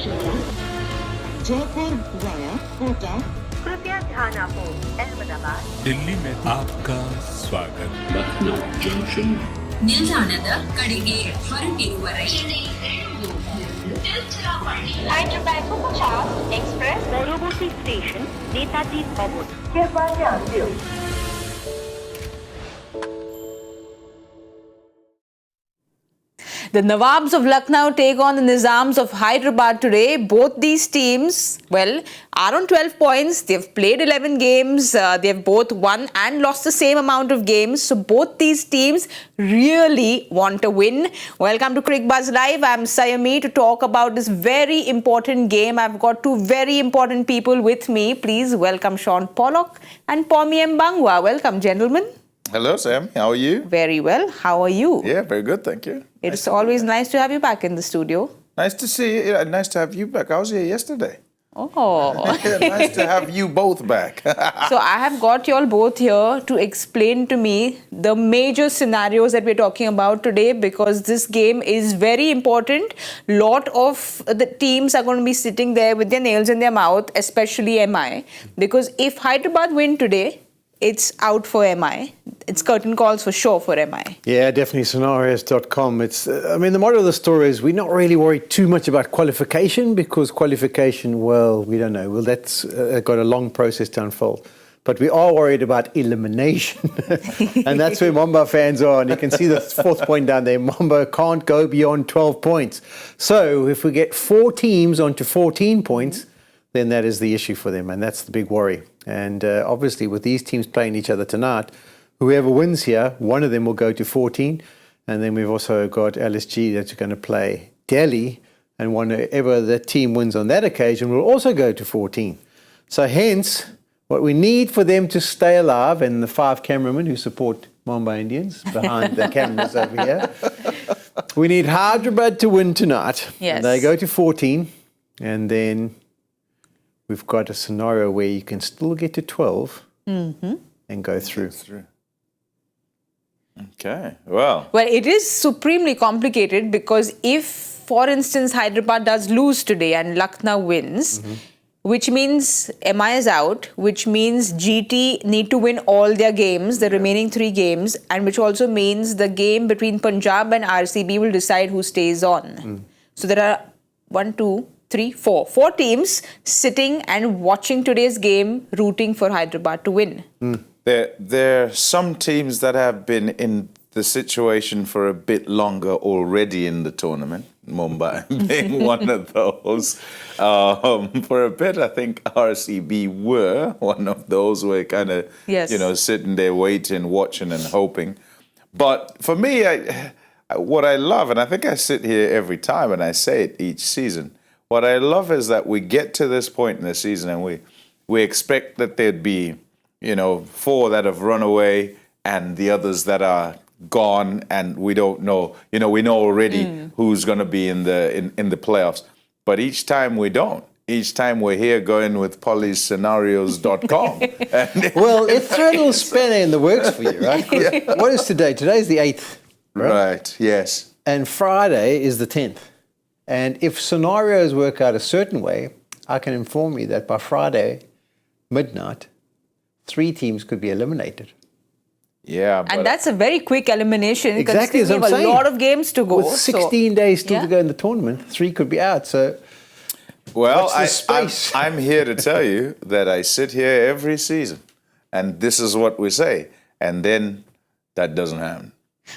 शुक्रिया। जयपुर वाया कोटा। कृपया ध्यान आपो अहमदाबाद दिल्ली में आपका स्वागत। लखनऊ जंक्शन ನಿಲ್ದಾಣದ ಕಡೆಗೆ ಹೊರಟಿರುವವರೆಗೆ Hyderabad Superfast Express পরবর্তী স্টেশন নেতাজি ভবন। कृपया ध्यान दियो। The Nawabs of Lucknow take on the Nizams of Hyderabad today. Both these teams, are on 12 points. They've played 11 games. They've both won and lost the same amount of games. So both these teams really want to win. Welcome to Cricbuzz Live. I'm Saiyami to talk about this very important game. I've got two very important people with me. Please welcome Shaun Pollock and Pommie Mbangwa. Welcome, gentlemen. Hello, Sam. How are you? Very well. How are you? Yeah, very good. Thank you. It's always nice to have you back in the studio. Nice to see you. Nice to have you back. I was here yesterday. Oh. Nice to have you both back. So I have got you all both here to explain to me the major scenarios that we're talking about today, because this game is very important. Lot of the teams are going to be sitting there with their nails in their mouth, especially MI, because if Hyderabad win today, it's out for MI. It's curtain calls for sure for MI. Yeah, definitely scenarios.com. The moral of the story is we're not really worried too much about qualification, because qualification, we don't know. That's got a long process to unfold. But we are worried about elimination. And that's where Mamba fans are. And you can see the fourth point down there. Mamba can't go beyond 12 points. So if we get 4 teams onto 14 points, then that is the issue for them. And that's the big worry. And obviously, with these teams playing each other tonight, whoever wins here, one of them will go to 14. And then we've also got LSG that's going to play Delhi. And whenever the team wins on that occasion, will also go to 14. So hence, what we need for them to stay alive, and the 5 cameramen who support Mumbai Indians behind the cameras over here, we need Hyderabad to win tonight. Yes. And they go to 14. And then we've got a scenario where you can still get to 12 and go through. Okay, well. Well, it is supremely complicated, because if, for instance, Hyderabad does lose today and Lucknow wins, which means MI is out, which means GT need to win all their games, the remaining 3 games, and which also means the game between Punjab and RCB will decide who stays on. So there are 4 teams sitting and watching today's game, rooting for Hyderabad to win. There are some teams that have been in the situation for a bit longer already in the tournament, Mumbai being one of those. For a bit, I think RCB were one of those who were kind of, sitting there waiting, watching and hoping. But for me, what I love, and I think I sit here every time and I say it each season, what I love is that we get to this point in the season and we expect that there'd be, 4 that have run away and the others that are gone, and we don't know. We know already who's going to be in the playoffs. But each time we don't. Each time we're here going with polyscenarios.com. Well, it threw a little spanner in the works for you, right? What is today? Today is the 8th. Right, yes. And Friday is the 10th. And if scenarios work out a certain way, I can inform you that by Friday midnight, 3 teams could be eliminated. Yeah. And that's a very quick elimination. Exactly, as I'm we have saying. a lot of games to go. With 16 days still to go in the tournament, 3 could be out. So, well, watch the space. I'm here to tell you that I sit here every season, and this is what we say, and then that doesn't happen.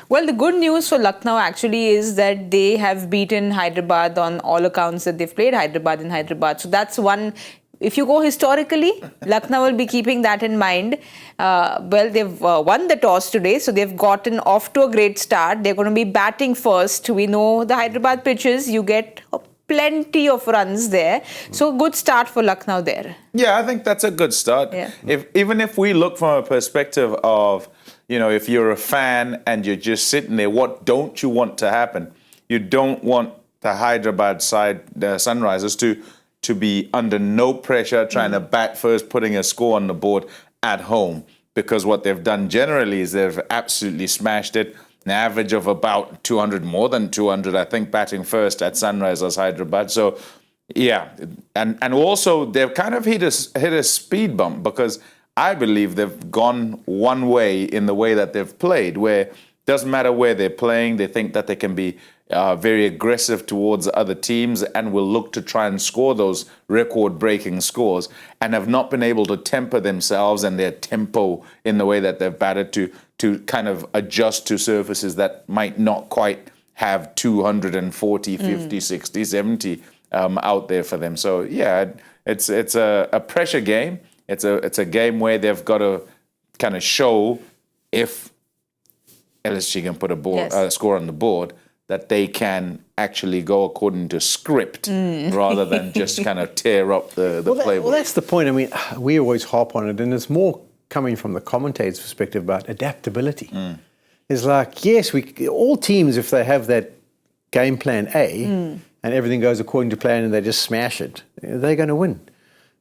Well, the good news for Lucknow actually is that they have beaten Hyderabad on all accounts, that they've played Hyderabad in Hyderabad. So that's one. If you go historically, Lucknow will be keeping that in mind. They've won the toss today, so they've gotten off to a great start. They're going to be batting first. We know the Hyderabad pitches, you get plenty of runs there. So good start for Lucknow there. Yeah, I think that's a good start. Yeah. Even if we look from a perspective of, if you're a fan and you're just sitting there, what don't you want to happen? You don't want the Hyderabad side, the Sunrisers, to be under no pressure, trying to bat first, putting a score on the board at home. Because what they've done generally is they've absolutely smashed it. An average of about 200, more than 200, I think, batting first at Sunrisers Hyderabad. So Yeah, and also they've kind of hit a speed bump because I believe they've gone one way in the way that they've played, where doesn't matter where they're playing, they think that they can be very aggressive towards other teams and will look to try and score those record-breaking scores, and have not been able to temper themselves and their tempo in the way that they've batted to kind of adjust to surfaces that might not quite have 240, 50, 60, 70 out there for them. So yeah, it's a pressure game. It's a game where they've got to kind of show if LSG can put a score on the board, that they can actually go according to script rather than just kind of tear up the playbook. Well, that's the point. I mean, we always harp on it, and it's more coming from the commentator's perspective about adaptability. It's like, yes, all teams, if they have that game plan A and everything goes according to plan and they just smash it, they're going to win.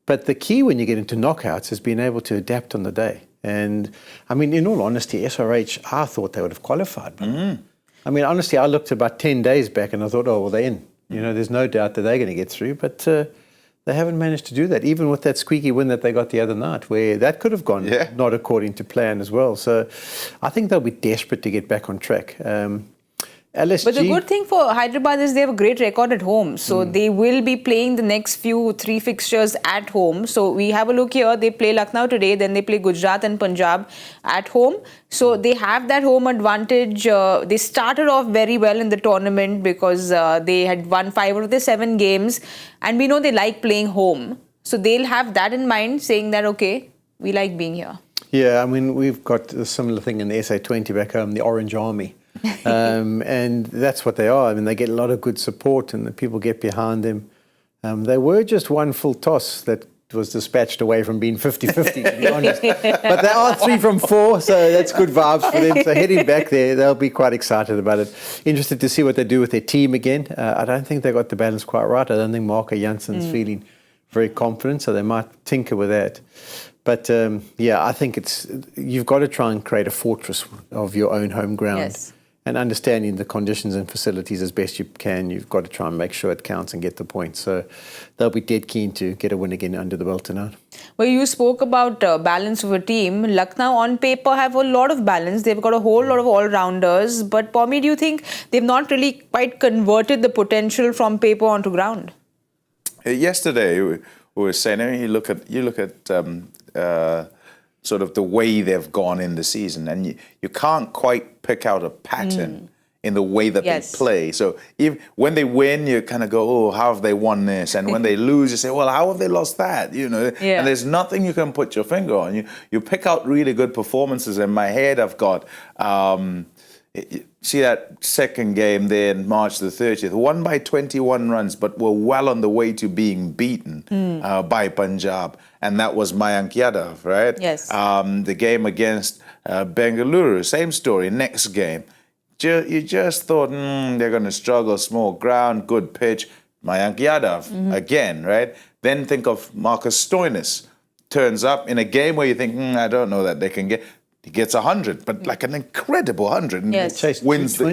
But the key when you get into knockouts is being able to adapt on the day. And, I mean, in all honesty, SRH, I thought they would have qualified. But I mean, honestly, I looked about 10 days back and I thought, oh, well, they're in. You know, there's no doubt that they're going to get through. But they haven't managed to do that, even with that squeaky win that they got the other night, where that could have gone not according to plan as well. So I think they'll be desperate to get back on track. LSG, but the good thing for Hyderabad is they have a great record at home. So they will be playing the next 3 fixtures at home. So we have a look here. They play Lucknow today, then they play Gujarat and Punjab at home. So they have that home advantage. They started off very well in the tournament because they had won 5 out of the 7 games. And we know they like playing home. So they'll have that in mind, saying that, okay, we like being here. Yeah, I mean, we've got a similar thing in the SA20 back home, the Orange Army. And that's what they are. I mean, they get a lot of good support and the people get behind them. They were just one full toss that was dispatched away from being 50-50, to be honest. But they are 3 from 4, so that's good vibes for them. So heading back there, they'll be quite excited about it. Interested to see what they do with their team again. I don't think they got the balance quite right. I don't think Marco Janssen's feeling very confident, so they might tinker with that. But yeah, I think you've got to try and create a fortress of your own home ground. Yes. And understanding the conditions and facilities as best you can, you've got to try and make sure it counts and get the points. So they'll be dead keen to get a win again under the belt tonight. Well, you spoke about balance of a team. Lucknow on paper have a lot of balance. They've got a whole lot of all-rounders. But Pommie, do you think they've not really quite converted the potential from paper onto ground? Yesterday, we were saying, I mean, you look at sort of the way they've gone in the season, and you can't quite pick out a pattern in the way that they play. So when they win, you kind of go, oh, how have they won this? And when they lose, you say, well, how have they lost that? You know, and there's nothing you can put your finger on. You pick out really good performances. In my head, I've got, see that second game there in March the 30th, won by 21 runs, but were well on the way to being beaten by Punjab. And that was Mayank Yadav, right? Yes. The game against Bengaluru, same story, next game. You just thought, they're going to struggle, small ground, good pitch. Mayank Yadav again, right? Then think of Marcus Stoinis. Turns up in a game where you think, I don't know that they can get. He gets 100, but like an incredible 100. And wins the,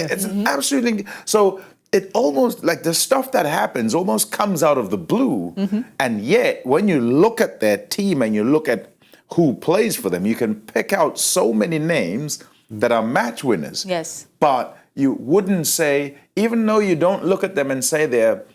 it's absolutely. So it almost, like the stuff that happens almost comes out of the blue. And yet, when you look at their team and you look at who plays for them, you can pick out so many names that are match winners. Yes. But you wouldn't say, even though you don't look at them and say they're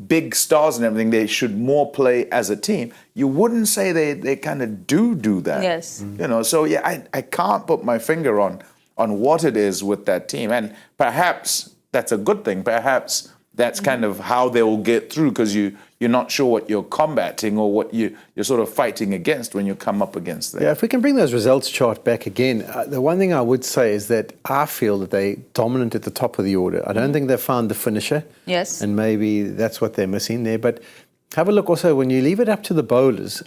big stars and everything, they should more play as a team, you wouldn't say they kind of do that. Yes. You know, so yeah, I can't put my finger on what it is with that team. And perhaps that's a good thing. Perhaps that's kind of how they will get through, because you're not sure what you're combating or what you're sort of fighting against when you come up against them. Yeah, if we can bring those results chart back again, the one thing I would say is that I feel that they dominant at the top of the order. I don't think they've found the finisher. Yes. And maybe that's what they're missing there. But have a look also, when you leave it up to the bowlers,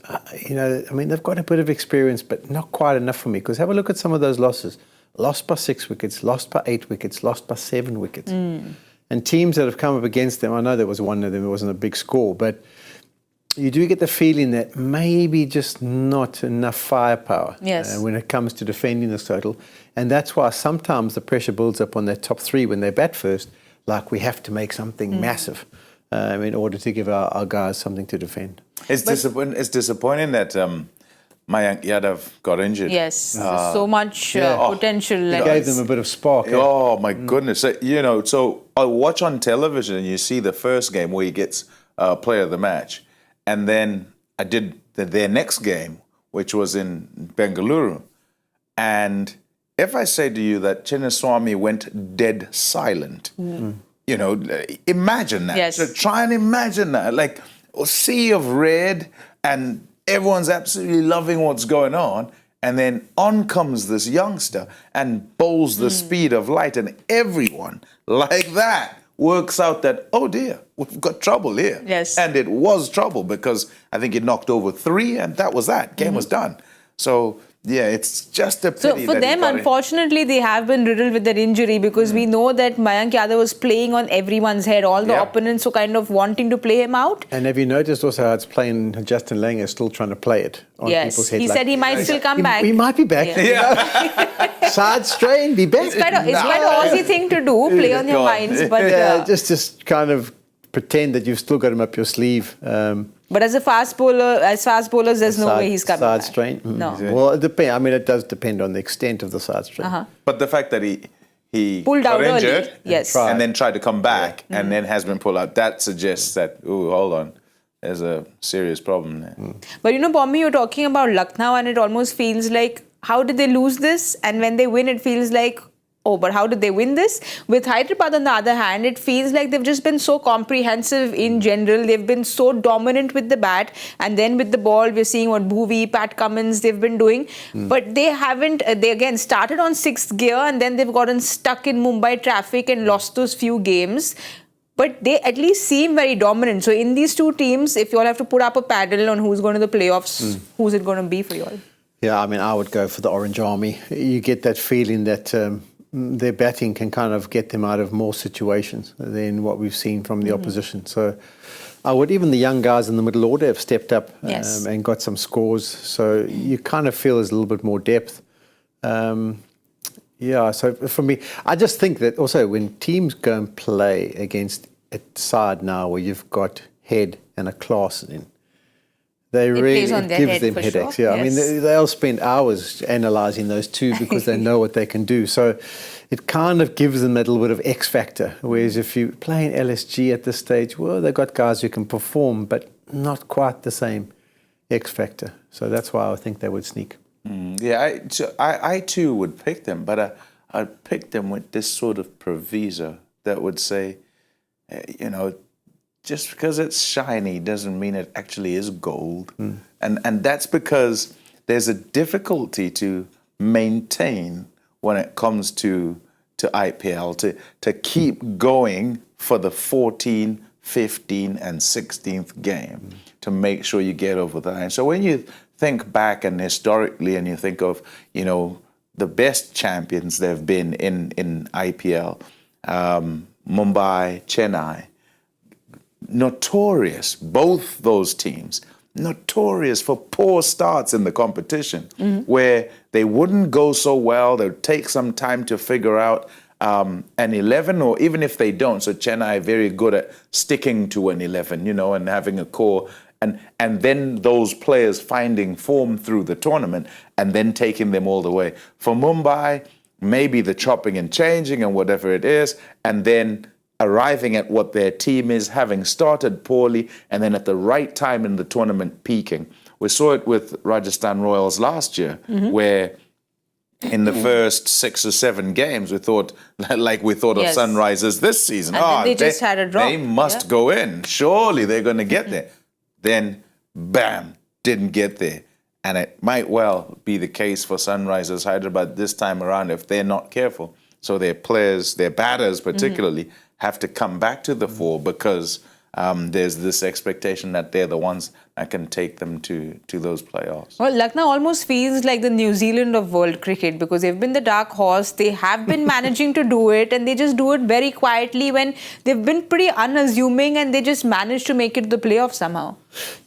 you know, I mean, they've got a bit of experience, but not quite enough for me. Because have a look at some of those losses. Lost by 6 wickets, lost by 8 wickets, lost by 7 wickets. And teams that have come up against them, I know there was one of them, it wasn't a big score, but you do get the feeling that maybe just not enough firepower when it comes to defending this total. And that's why sometimes the pressure builds up on their top 3 when they bat first, like we have to make something massive. in order to give our guys something to defend. It's disappointing that Mayank Yadav got injured. Yes, there's so much potential. It gave them a bit of spark. Oh my goodness! So I watch on television and you see the first game where he gets player of the match, and then I did their next game, which was in Bengaluru, and if I say to you that Chinnaswamy went dead silent, imagine that. Yes. So try and imagine that, like a sea of red, and everyone's absolutely loving what's going on. And then on comes this youngster and bowls the speed of light, and everyone like that works out that, oh dear, we've got trouble here. Yes. And it was trouble because I think it knocked over 3 and that was that. Game was done. So, yeah, it's just a pity. So for them, unfortunately, they have been riddled with their injury because we know that Mayank Yadav was playing on everyone's head. All the opponents were kind of wanting to play him out. And have you noticed also how it's playing, Justin Langer is still trying to play it on people's head? He said he might still come back. He might be back. Side strain, be back. It's quite an Aussie thing to do, play on your minds. But just kind of pretend that you've still got him up your sleeve. But as fast bowlers, there's no way he's coming back. Side strain? No. Well, it depends. I mean, it does depend on the extent of the side strain. But the fact that he Pulled got out injured early. Yes. and then tried to come back and then has been pulled out, that suggests that, hold on, there's a serious problem there. But Pommie, you're talking about Lucknow and it almost feels like, how did they lose this? And when they win, it feels like, oh, but how did they win this? With Hyderabad, on the other hand, it feels like they've just been so comprehensive in general. They've been so dominant with the bat. And then with the ball, we're seeing what Bhuvi, Pat Cummins, they've been doing. But they haven't, they again started on 6th gear and then they've gotten stuck in Mumbai traffic and lost those few games. But they at least seem very dominant. So in these two teams, if you all have to put up a paddle on who's going to the playoffs, who's it going to be for you all? Yeah, I mean, I would go for the Orange Army. You get that feeling that their batting can kind of get them out of more situations than what we've seen from the opposition. So I would, even the young guys in the middle order have stepped up and got some scores. So you kind of feel there's a little bit more depth. So for me, I just think that also when teams go and play against a side now where you've got Head and a Klaasen in, it gives them headaches. Sure. Yeah, I mean, they'll spend hours analysing those two because they know what they can do. So it kind of gives them that little bit of X factor. Whereas if you play in LSG at this stage, well, they've got guys who can perform, but not quite the same X factor. So that's why I think they would sneak. I too would pick them, but I'd pick them with this sort of proviso that would say, just because it's shiny doesn't mean it actually is gold. And that's because there's a difficulty to maintain when it comes to IPL, to keep going for the 14th, 15th and 16th game to make sure you get over the line. So when you think back and historically and you think of, the best champions there have been in IPL, Mumbai, Chennai, notorious, both those teams, notorious for poor starts in the competition, where they wouldn't go so well, they would take some time to figure out an 11, or even if they don't. So Chennai are very good at sticking to an 11, and having a core, and then those players finding form through the tournament and then taking them all the way. For Mumbai, maybe the chopping and changing and whatever it is, and then arriving at what their team is, having started poorly, and then at the right time in the tournament peaking. We saw it with Rajasthan Royals last year, where in the first 6 or 7 games, we thought of Sunrisers this season. And they just had a drop. They must go in. Surely they're going to get there. Then, bam, didn't get there. And it might well be the case for Sunrisers Hyderabad this time around if they're not careful. So their players, their batters particularly, have to come back to the fore because there's this expectation that they're the ones that can take them to those playoffs. Well, Lucknow almost feels like the New Zealand of world cricket because they've been the dark horse. They have been managing to do it, and they just do it very quietly when they've been pretty unassuming and they just manage to make it to the playoffs somehow.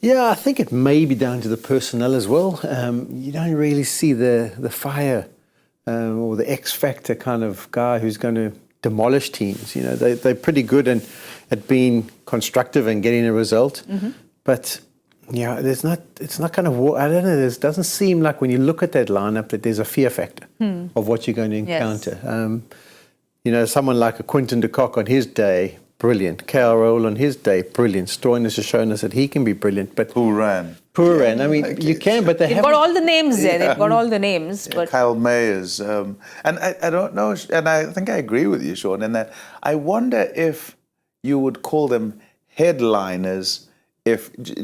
Yeah, I think it may be down to the personnel as well. You don't really see the fire or the X factor kind of guy who's going to demolish teams. You know, they're pretty good at being constructive and getting a result. But yeah, it's not kind of, I don't know, it doesn't seem like when you look at that lineup that there's a fear factor of what you're going to encounter. You know, someone like a Quinton de Kock on his day, brilliant. Rahul on his day, brilliant. Stoinis has shown us that he can be brilliant. But Puran. I mean, you can, but they've got all the names there. They've got all the names. But Kyle Mayers. And I don't know, and I think I agree with you, Shaun, in that I wonder if you would call them headliners. Do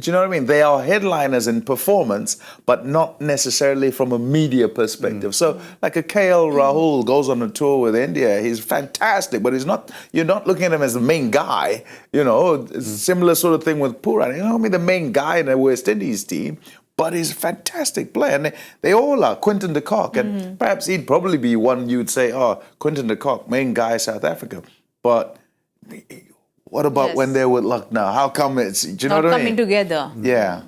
you know what I mean? They are headliners in performance, but not necessarily from a media perspective. So, like a KL Rahul goes on a tour with India, he's fantastic, but you're not looking at him as the main guy. You know, similar sort of thing with Puran. You know, I mean, the main guy in the West Indies team, but he's a fantastic player. And they all are. Quinton de Kock, and perhaps he'd probably be one you'd say, oh, Quinton de Kock, main guy, South Africa. But what about when they're with Lucknow? How come do you know what I mean? Coming together. Yeah.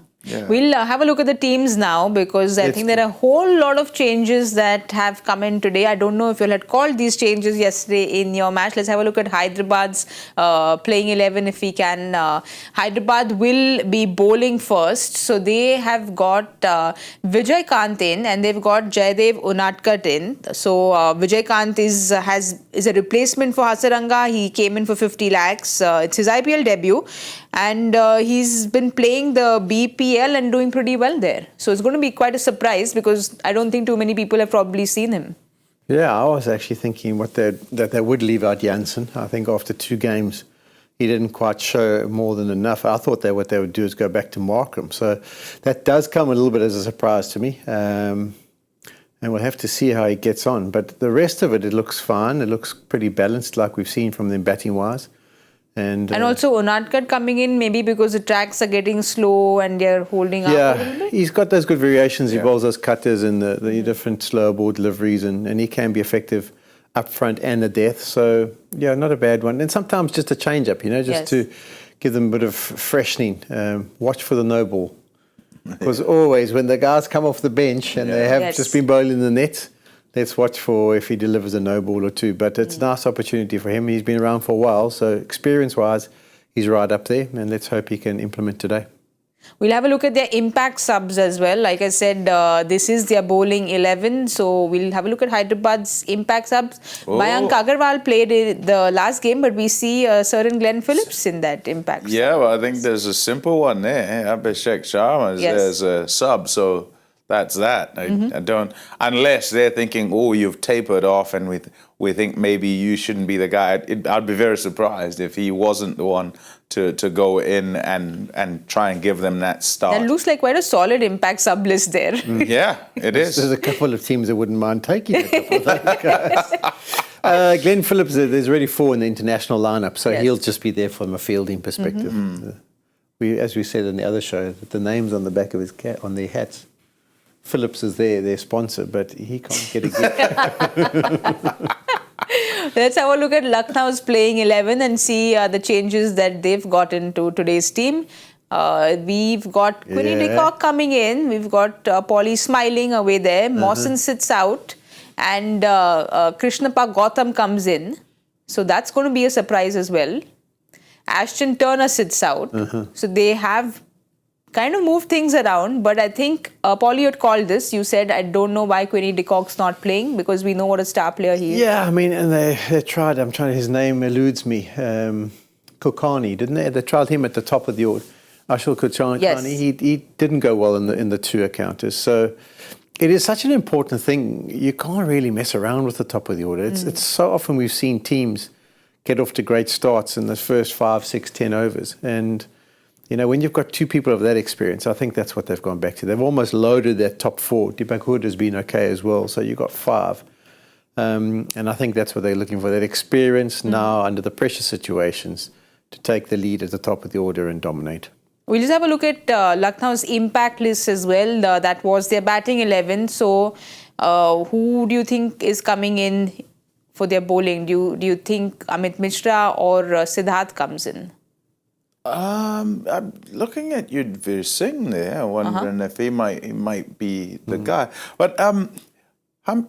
We'll have a look at the teams now, because I think there are a whole lot of changes that have come in today. I don't know if you had called these changes yesterday in your match. Let's have a look at Hyderabad's playing 11 if we can. Hyderabad will be bowling first. So they have got Vijay Kant in, and they've got Jaydev Unadkat in. So Vijay Kant is a replacement for Hasaranga. He came in for 50 lakhs. It's his IPL debut. And he's been playing the BPL and doing pretty well there. So it's going to be quite a surprise, because I don't think too many people have probably seen him. Yeah, I was actually thinking that they would leave out Jansen. I think after 2 games, he didn't quite show more than enough. I thought what they would do is go back to Markram. So that does come a little bit as a surprise to me. And we'll have to see how he gets on. But the rest of it looks fine. It looks pretty balanced, like we've seen from them batting-wise. And also Unadkat coming in, maybe because the tracks are getting slow and they're holding up a little bit. He's got those good variations. He bowls those cutters and the different slow ball deliveries, and he can be effective up front and at death. So, yeah, not a bad one. And sometimes just a change-up, you know, just to give them a bit of freshening. Watch for the no ball. Because always when the guys come off the bench and they have just been bowling the net, let's watch for if he delivers a no ball or 2. But it's a nice opportunity for him. He's been around for a while, so experience-wise, he's right up there. And let's hope he can implement today. We'll have a look at their impact subs as well. Like I said, this is their bowling 11. So we'll have a look at Hyderabad's impact subs. Mayank Agarwal played the last game, but we see Sir and Glenn Phillips in that impact sub. Yeah, well, I think there's a simple one there. Abhishek Sharma is a sub, so that's that. I don't, unless they're thinking, oh, you've tapered off and we think maybe you shouldn't be the guy. I'd be very surprised if he wasn't the one to go in and try and give them that start. That looks like quite a solid impact sub list there. Yeah, it is. There's a couple of teams that wouldn't mind taking a couple of those guys. Glenn Phillips, there's already 4 in the international lineup, so he'll just be there from a fielding perspective. As we said in the other show, the names on the back of his on their hats. Phillips is their sponsor, but he can't get a gig. Let's have a look at Lucknow's playing 11 and see the changes that they've got into today's team. We've got Quinny de Kock coming in. We've got Polly smiling away there. Mawson sits out. And Krishnappa Gautam comes in. So that's going to be a surprise as well. Ashton Turner sits out. So they have kind of moved things around, but I think Polly had called this. You said, I don't know why Quinny de Kock's not playing, because we know what a star player he is. Yeah, I mean, and they tried, his name eludes me, Kulkarni, didn't they? They tried him at the top of the order. Ashul Kulkarni, he didn't go well in the 2 encounters. So it is such an important thing. You can't really mess around with the top of the order. It's so often we've seen teams get off to great starts in the first 5, 6, 10 overs. And you know, when you've got 2 people of that experience, I think that's what they've gone back to. They've almost loaded that top 4. Deepak Hood has been okay as well, so you've got 5. And I think that's what they're looking for, that experience now under the pressure situations to take the lead at the top of the order and dominate. We'll just have a look at Lucknow's impact list as well. That was their batting 11. So who do you think is coming in for their bowling? Do you think Amit Mishra or Siddharth comes in? I'm looking at Yudhvir Singh there, wondering if he might be the guy. But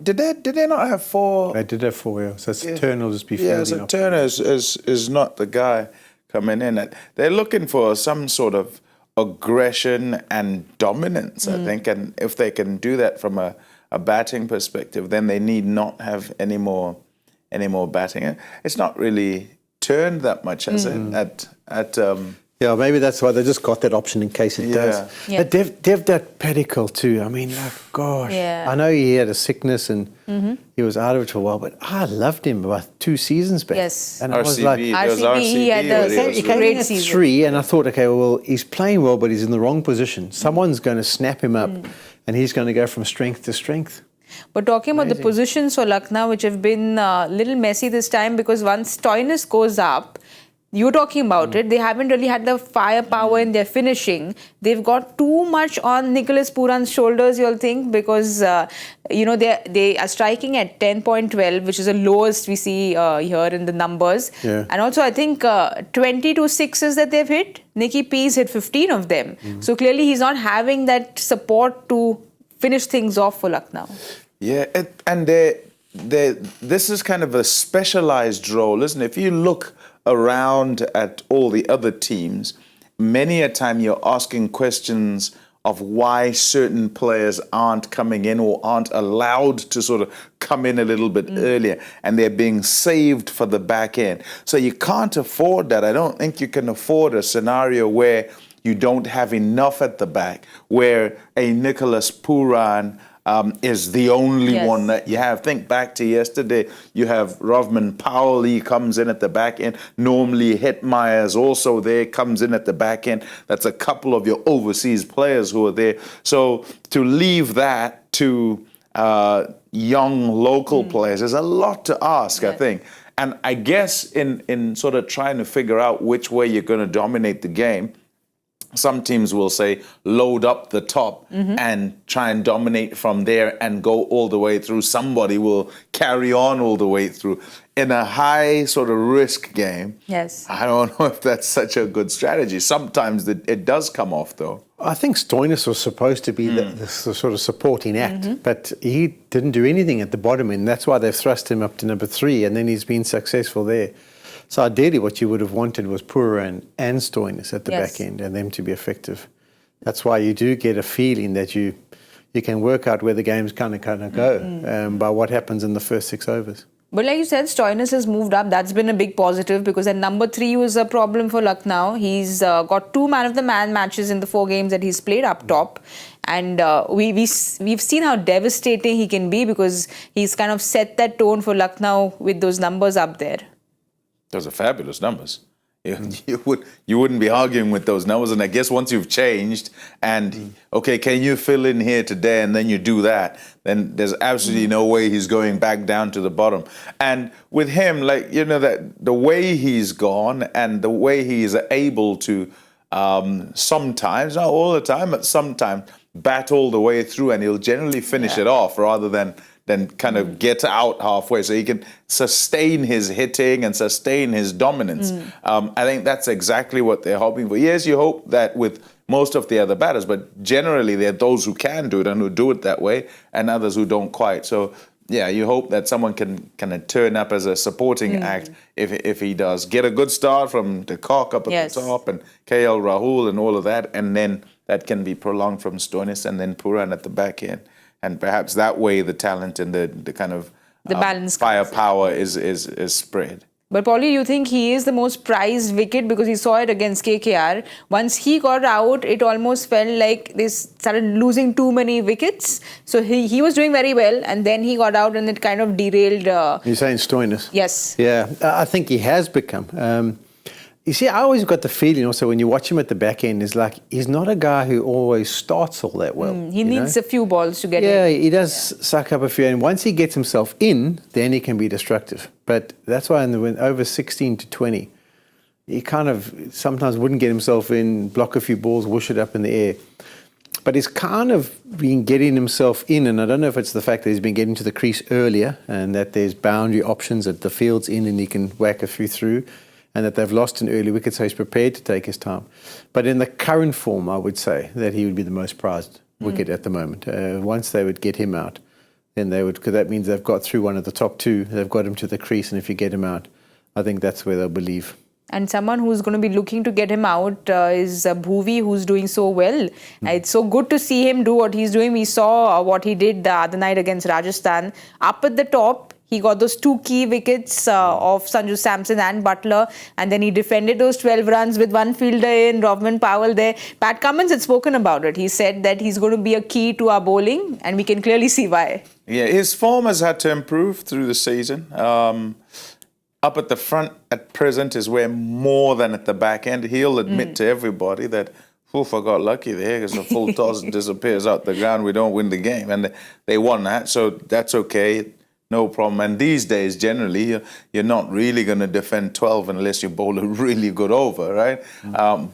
Did they not have 4? They did have 4, yeah. So Turner will just be Yeah, fielding so up. Turner is not the guy coming in. They're looking for some sort of aggression and dominance, I think. And if they can do that from a batting perspective, then they need not have any more batting. It's not really turned that much, has it? Yeah, maybe that's why they just got that option in case it does. Yeah. But Dev that pedicle too. I mean, gosh. Yeah. I know he had a sickness and he was out of it for a while, but I loved him about 2 seasons back. Yes. And I was like, RCB, he had where a was he really- came in great at season. 3, and I thought, okay, well, he's playing well, but he's in the wrong position. Someone's going to snap him up, and he's going to go from strength to strength. But talking about the positions for Lucknow, which have been a little messy this time, because once Stoinis goes up, you're talking about it, they haven't really had the firepower in their finishing. They've got too much on Nicholas Pooran's shoulders, you'll think, because, they are striking at 10.12, which is the lowest we see here in the numbers. Yeah. And also, I think 22 sixes that they've hit, Nicky P's hit 15 of them. So clearly he's not having that support to finish things off for Lucknow. Yeah, and this is kind of a specialized role, isn't it? If you look around at all the other teams, many a time you're asking questions of why certain players aren't coming in or aren't allowed to sort of come in a little bit earlier, and they're being saved for the back end. So you can't afford that. I don't think you can afford a scenario where you don't have enough at the back, where a Nicholas Pooran is the only one that you have. Think back to yesterday. You have Rovman Powell, he comes in at the back end. Normally Hetmeyer's also there, comes in at the back end. That's a couple of your overseas players who are there. So to leave that to young local players is a lot to ask, I think. And I guess in sort of trying to figure out which way you're going to dominate the game, some teams will say load up the top and try and dominate from there and go all the way through. Somebody will carry on all the way through. In a high sort of risk game, I don't know if that's such a good strategy. Sometimes it does come off, though. I think Stoinis was supposed to be the sort of supporting act, but he didn't do anything at the bottom end. That's why they've thrust him up to number 3, and then he's been successful there. So ideally what you would have wanted was Pooran and Stoinis at the back end and them to be effective. That's why you do get a feeling that you can work out where the game's kind of go by what happens in the first 6 overs. But like you said, Stoinis has moved up. That's been a big positive, because at number 3 was a problem for Lucknow. He's got 2 man-of-the-man matches in the 4 games that he's played up top. And we've seen how devastating he can be, because he's kind of set that tone for Lucknow with those numbers up there. Those are fabulous numbers. You wouldn't be arguing with those numbers. And I guess once you've changed and, okay, can you fill in here today, and then you do that, then there's absolutely no way he's going back down to the bottom. And with him, that the way he's gone and the way he's able to sometimes, not all the time, but sometimes bat all the way through, and he'll generally finish it off rather than kind of get out halfway, so he can sustain his hitting and sustain his dominance. I think that's exactly what they're hoping for. Yes, you hope that with most of the other batters, but generally there are those who can do it and who do it that way, and others who don't quite. So yeah, you hope that someone can kind of turn up as a supporting act if he does. Get a good start from the cock up at the top, and KL Rahul and all of that, and then that can be prolonged from Stoinis and then Pooran at the back end. And perhaps that way the talent and the kind of the balance firepower is spread. But Paulie, you think he is the most prized wicket, because he saw it against KKR. Once he got out, it almost felt like they started losing too many wickets. So he was doing very well, and then he got out and it kind of derailed. You're saying Stoinis? Yes. Yeah, I think he has become. You see, I always got the feeling also when you watch him at the back end, is like he's not a guy who always starts all that well. He needs a few balls to get in. Yeah, he does suck up a few. And once he gets himself in, then he can be destructive. But that's why when over 16 to 20, he kind of sometimes wouldn't get himself in, block a few balls, whoosh it up in the air. But he's kind of been getting himself in, and I don't know if it's the fact that he's been getting to the crease earlier and that there's boundary options, that the field's in and he can whack a few through, and that they've lost an early wicket, so he's prepared to take his time. But in the current form, I would say that he would be the most prized wicket at the moment. Once they would get him out, then they would, because that means they've got through one of the top two. They've got him to the crease, and if you get him out, I think that's where they'll believe. And someone who's going to be looking to get him out is Bhuvi, who's doing so well. It's so good to see him do what he's doing. We saw what he did the other night against Rajasthan. Up at the top, he got those 2 key wickets of Sanju Samson and Butler, and then he defended those 12 runs with one fielder in, Rovman Powell there. Pat Cummins had spoken about it. He said that he's going to be a key to our bowling, and we can clearly see why. Yeah, his form has had to improve through the season. Up at the front at present is where more than at the back end. He'll admit to everybody that, oof, I got lucky there because the full toss disappears out the ground. We don't win the game. And they won that, so that's okay. No problem. And these days, generally, you're not really going to defend 12 unless you bowl a really good over, right?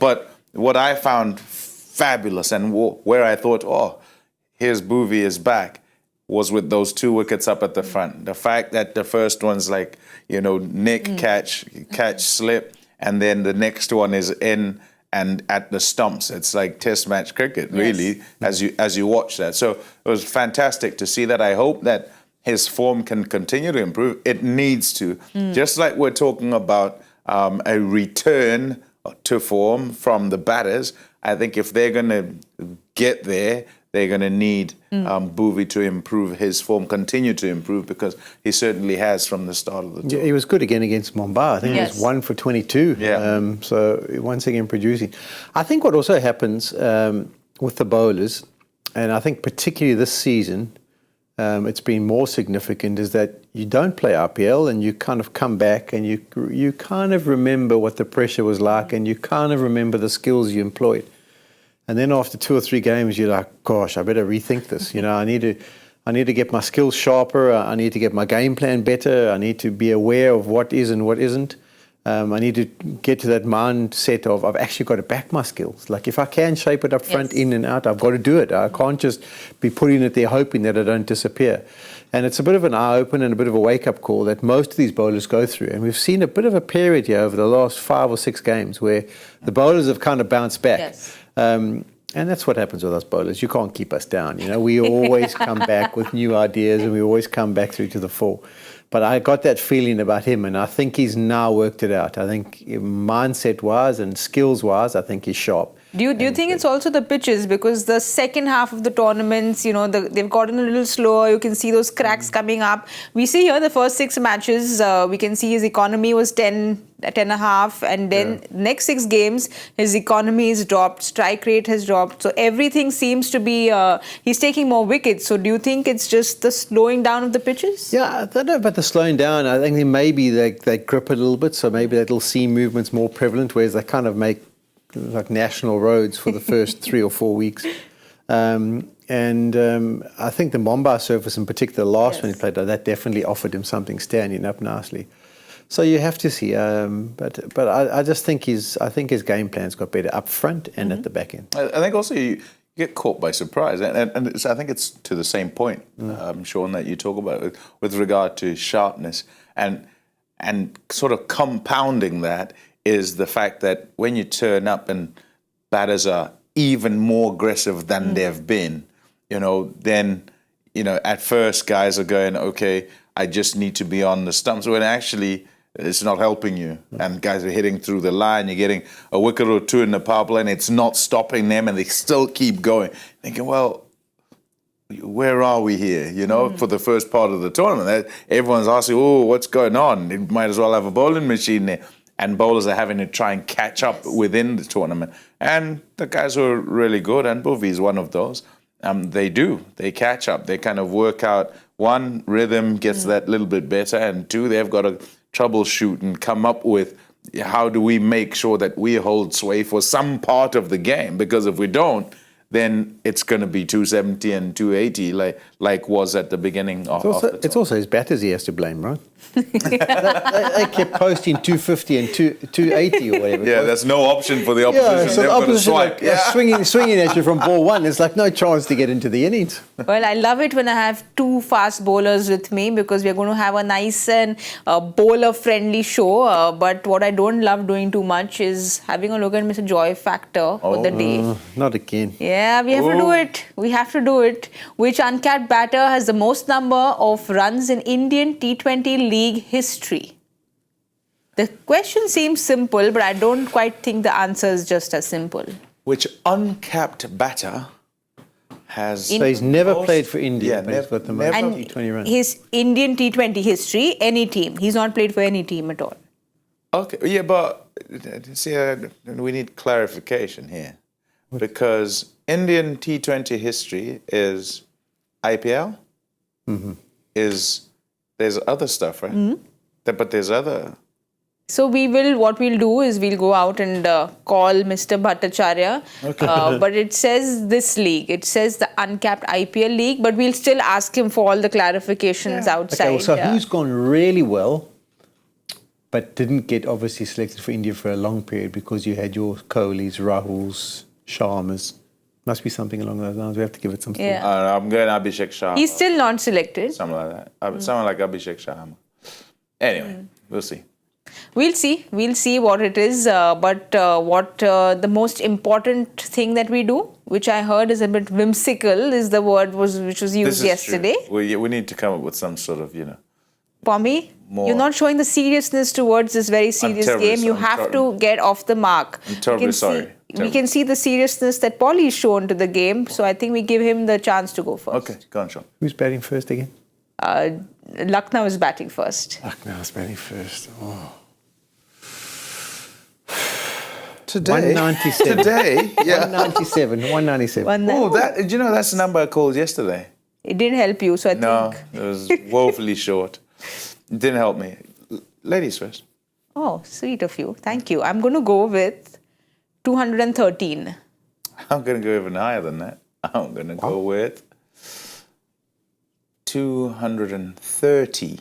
But what I found fabulous and where I thought, oh, here's Bhuvi is back, was with those 2 wickets up at the front. The fact that the first one's like, nick, catch, slip, and then the next one is in and at the stumps. It's like test match cricket, really, as you watch that. So it was fantastic to see that. I hope that his form can continue to improve. It needs to. Just like we're talking about a return to form from the batters, I think if they're going to get there, they're going to need Bhuvi to improve his form, continue to improve, because he certainly has from the start of the tour. Yeah, he was good again against Mumbai. I think he was 1 for 22. Yeah. So once again producing. I think what also happens with the bowlers, and I think particularly this season, it's been more significant, is that you don't play RPL and you kind of come back and you kind of remember what the pressure was like and you kind of remember the skills you employed. And then after 2 or 3 games, you're like, gosh, I better rethink this. I need to get my skills sharper. I need to get my game plan better. I need to be aware of what is and what isn't. I need to get to that mindset of I've actually got to back my skills. Like if I can shape it up front, in and out, I've got to do it. I can't just be putting it there hoping that I don't disappear. And it's a bit of an eye-open and a bit of a wake-up call that most of these bowlers go through. And we've seen a bit of a period here over the last 5 or 6 games where the bowlers have kind of bounced back. Yes. And that's what happens with us bowlers. You can't keep us down. We always come back with new ideas and we always come back through to the fore. But I got that feeling about him, and I think he's now worked it out. I think mindset-wise and skills-wise, I think he's sharp. Do you think it's also the pitches? Because the second half of the tournaments, they've gotten a little slower. You can see those cracks coming up. We see here the first 6 matches, we can see his economy was 10.5, and then next 6 games, his economy is dropped, strike rate has dropped. So everything seems to be, he's taking more wickets. So do you think it's just the slowing down of the pitches? Yeah, I don't know about the slowing down. I think maybe they grip it a little bit, so maybe that little seam movement's more prevalent, whereas they kind of make like national roads for the first 3 or 4 weeks. I think the Mumbai surface in particular, the last one he played, that definitely offered him something standing up nicely. So you have to see. But I just think his game plan's got better up front and at the back end. I think also you get caught by surprise. And I think it's to the same point, Shaun, that you talk about with regard to sharpness. And sort of compounding that is the fact that when you turn up and batters are even more aggressive than they've been, then, at first guys are going, okay, I just need to be on the stumps, when actually it's not helping you. And guys are hitting through the line, you're getting a wicket or 2 in the power play, and it's not stopping them, and they still keep going. Thinking, well, where are we here, for the first part of the tournament? Everyone's asking, oh, what's going on? They might as well have a bowling machine there. And bowlers are having to try and catch up within the tournament. And the guys who are really good, and Bhuvi is one of those, they catch up. They kind of work out, 1, rhythm gets that little bit better, and 2, they've got to troubleshoot and come up with how do we make sure that we hold sway for some part of the game, because if we don't, then it's going to be 270 and 280 like was at the beginning of the tournament. It's also his batters he has to blame, right? they kept posting 250 and 280 or whatever. Yeah, there's no option for the opposition. Yeah, so the opposition swinging at you from ball 1. There's like no chance to get into the innings. Well, I love it when I have 2 fast bowlers with me, because we're going to have a nice and bowler-friendly show. But what I don't love doing too much is having a look at Mr. Joy Factor for the day. Not again. Yeah. Yeah, we have to do it. We have to do it. Which uncapped batter has the most number of runs in Indian T20 league history? The question seems simple, but I don't quite think the answer is just as simple. Which uncapped batter has... So he's never most- played for India, Yeah, but he's got the most never- T20 runs. His Indian T20 history, any team. He's not played for any team at all. Okay, yeah, but see, we need clarification here. Because Indian T20 history is IPL, there's other stuff, right? But there's other... So what we'll do is we'll go out and call Mr. Bhattacharya. But it says this league. It says the uncapped IPL league, but we'll still ask him for all the clarifications outside. Okay, so who's gone really well, but didn't get obviously selected for India for a long period because you had your Kohlis, Rahuls, Sharmas. Must be something along those lines. We have to give it some thought. Yeah. I'm going Abhishek Sharma. He's still not selected. Something like that. Someone like Abhishek Sharma. Anyway, we'll see. We'll see what it is. But what the most important thing that we do, which I heard is a bit whimsical, is the word which was used yesterday. We need to come up with some sort of, Pommie, more. you're not showing the seriousness towards this very serious terribly game. You sorry. have to get off the mark. I'm terribly sorry. We can see the seriousness that Polly's shown to the game. So I think we give him the chance to go first. Okay, go on, Shaun. Who's batting first again? Lucknow is batting first. Lucknow's batting first. Oh. Today? 197. Today? Yeah. 197. That's the number I called yesterday. It didn't help you, so I No, think... it was woefully short. It didn't help me. Ladies first. Oh, sweet of you. Thank you. I'm going to go with 213. I'm going to go even higher than that. I'm going to go with 230.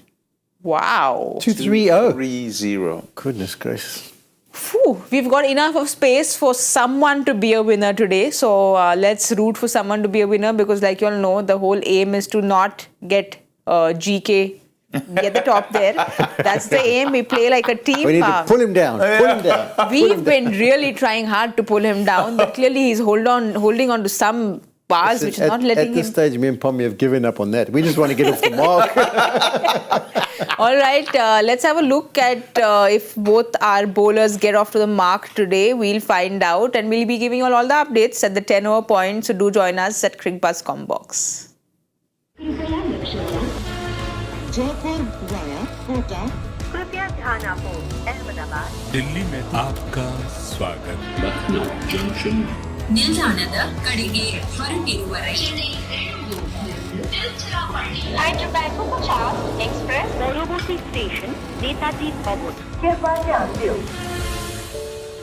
Wow. 230. 3-0. Goodness gracious. Phew, we've got enough of space for someone to be a winner today. So let's root for someone to be a winner because like you all know, the whole aim is to not get GK at the top there. That's the aim. We play like a team. We need to pull him down. Pull him down. We've been really trying hard to pull him down, but clearly he's holding on to some bars which is not letting At this stage, me and Pommie have given up on that. We just want to get off the mark. All right, let's have a look at if both our bowlers get off to the mark today. We'll find out and we'll be giving you all the updates at the 10-over point. So do join us at Cricbuzz Combox. Jaipur via Kota. कृपया ध्यान आपो अहमदाबाद दिल्ली में आपका स्वागत Lucknow Junction. ನಿಲ್ದಾಣದ ಕಡೆಗೆ ಹೊರಟಿರುವವರೆಗೆ Hyderabad Superfast Express পরবর্তী station Netaji ভবন कृपया ध्यान दें